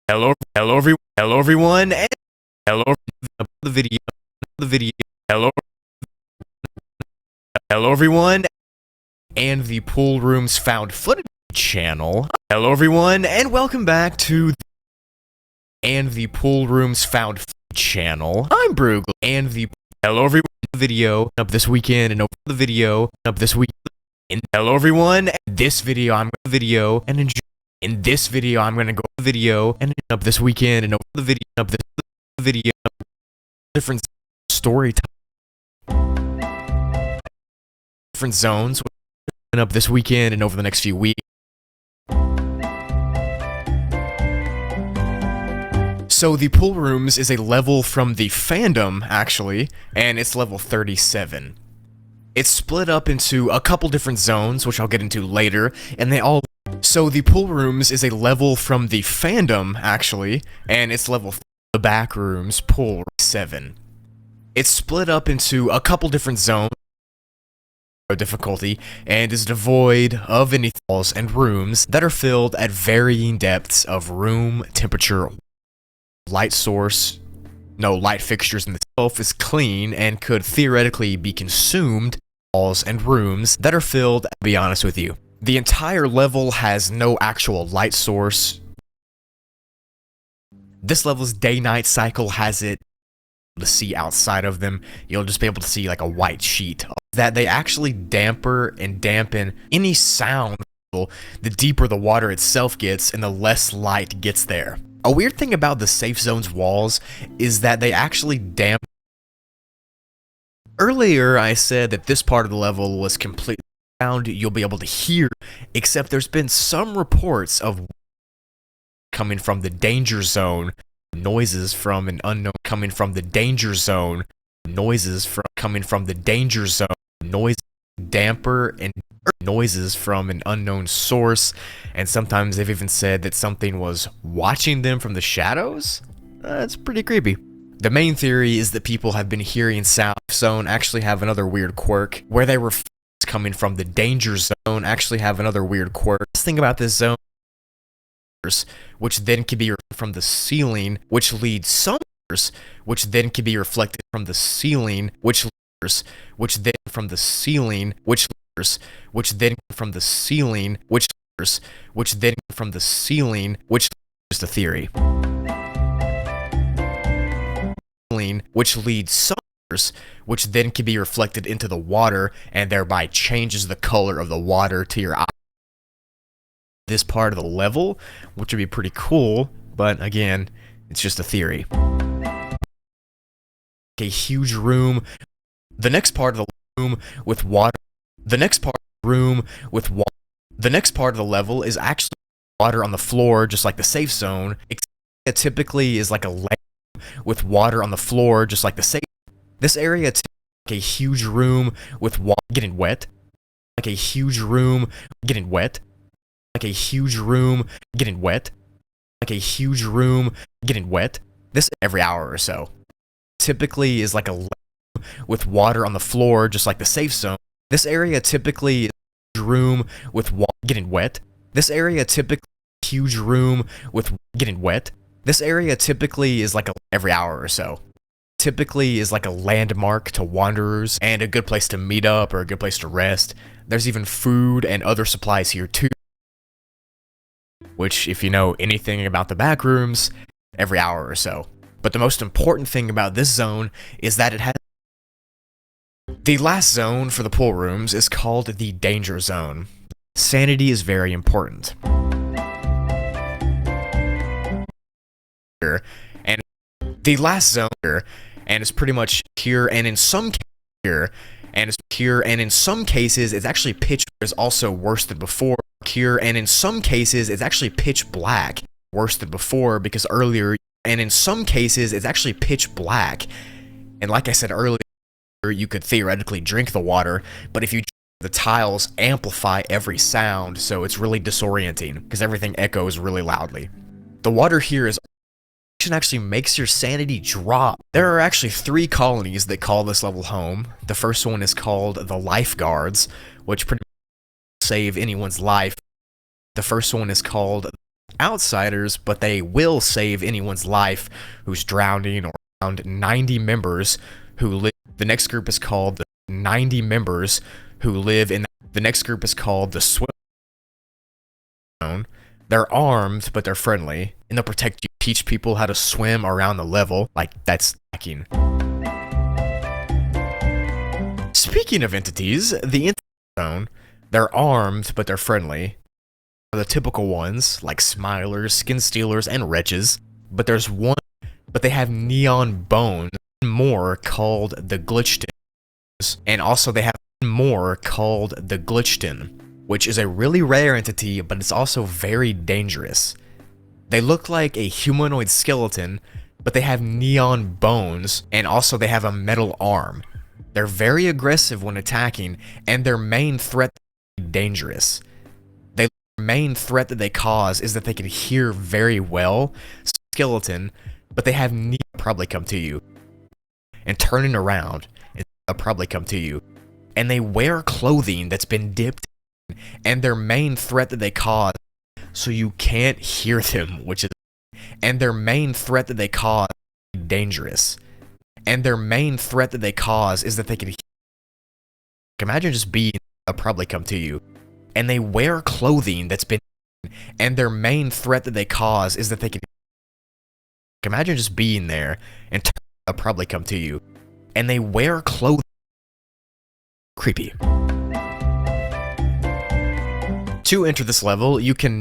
Hello everyone, and hello the video, hello, hello everyone, and the Pool Rooms Found Footage channel. Hello everyone, and welcome back to the Pool Rooms Found Footage channel. I'm Broogli, and the hello everyone video up this weekend, and the video up this week. And hello everyone, this video I'm and enjoy. In this video, I'm going to go video and up this weekend and over the video up this video different story different zones up this weekend and over the next few weeks. So the Pool Rooms is a level from the fandom actually, and it's level 37. It's split up into a couple different zones, which I'll get into later, and they all. So the Pool Rooms is a level from the fandom, actually, and it's level the back rooms, Pool 7. It's split up into a couple different zones of difficulty, and is devoid of any walls and rooms that are filled at varying depths of room temperature, light source, no light fixtures in itself is clean and could theoretically be consumed, walls and rooms that are filled, to be honest with you. The entire level has no actual light source. This level's day-night cycle has it to see outside of them. You'll just be able to see like a white sheet. That they actually dampen any sound. The deeper the water itself gets and the less light gets there. A weird thing about the safe zone's walls is that they actually dampen. Earlier I said that this part of the level was completely sound you'll be able to hear, except there's been some reports of coming from the danger zone, noises from an unknown coming from the danger zone, noises from coming from the danger zone, noise damper and noises from an unknown source, and sometimes they've even said that something was watching them from the shadows. That's pretty creepy. The main theory is that people have been hearing sound zone actually have another weird quirk where they were coming from the danger zone actually have another weird quirk. This thing about this zone, which then can be from the ceiling, which leads some, which then can be reflected from the ceiling, which then from the ceiling, which then from the ceiling, which then from the ceiling, which is the theory, which leads some, which then can be reflected into the water and thereby changes the color of the water to your eye. This part of the level, which would be pretty cool, but again, it's just a theory. A huge room. The next part of the room with water. The next part of the room with water. The next part of the level is actually water on the floor, just like the safe zone. It typically is like a layer with water on the floor, just like the safe. This area is like a huge room with water getting wet. Like a huge room getting wet. Like a huge room getting wet. Like a huge room getting wet. This every hour or so. Typically is like a layer with water on the floor, just like the safe zone. This area typically is a room with water getting wet. This area typically is a huge room with getting wet. This area typically is like a every hour or so. Typically is like a landmark to wanderers and a good place to meet up or a good place to rest. There's even food and other supplies here too, which if you know anything about the back rooms, every hour or so. But the most important thing about this zone is that it has. The last zone for the pool rooms is called the danger zone. Sanity is very important. And the last zone and it's pretty much here, and in some cases it's actually pitch is also worse than before here, and in some cases it's actually pitch black, worse than before, because earlier, and in some cases it's actually pitch black, and like I said earlier, you could theoretically drink the water, but if you the tiles amplify every sound, so it's really disorienting because everything echoes really loudly. The water here is actually makes your sanity drop. There are actually 3 colonies that call this level home. The first one is called the Lifeguards, which pretty much save anyone's life. The first one is called outsiders, but they will save anyone's life who's drowning, or around 90 members who live. The next group is called the 90 members who live in the next group is called the swim zone. They're armed, but they're friendly, and they'll protect you. Teach people how to swim around the level. Like, that's lacking. Speaking of entities, the entity zone, they're armed, but they're friendly. The typical ones, like Smilers, Skin Stealers, and Wretches. But there's one, but they have neon bones, more called the Glitchton. And also they have more called the Glitchton, which is a really rare entity, but it's also very dangerous. They look like a humanoid skeleton, but they have neon bones, and also they have a metal arm. They're very aggressive when attacking, and their main threat is dangerous. Their main threat that they cause is that they can hear very well, skeleton, but they have neon probably come to you. And turning around, they'll probably come to you. And they wear clothing that's been dipped in, and their main threat that they cause, so you can't hear them, which is, and their main threat that they cause is dangerous. And their main threat that they cause is that they can hear. Imagine just being, they'll probably come to you. And they wear clothing that's been, and their main threat that they cause is that they can. Imagine just being there, and they'll probably come to you. And they wear clothing. Creepy. To enter this level, you can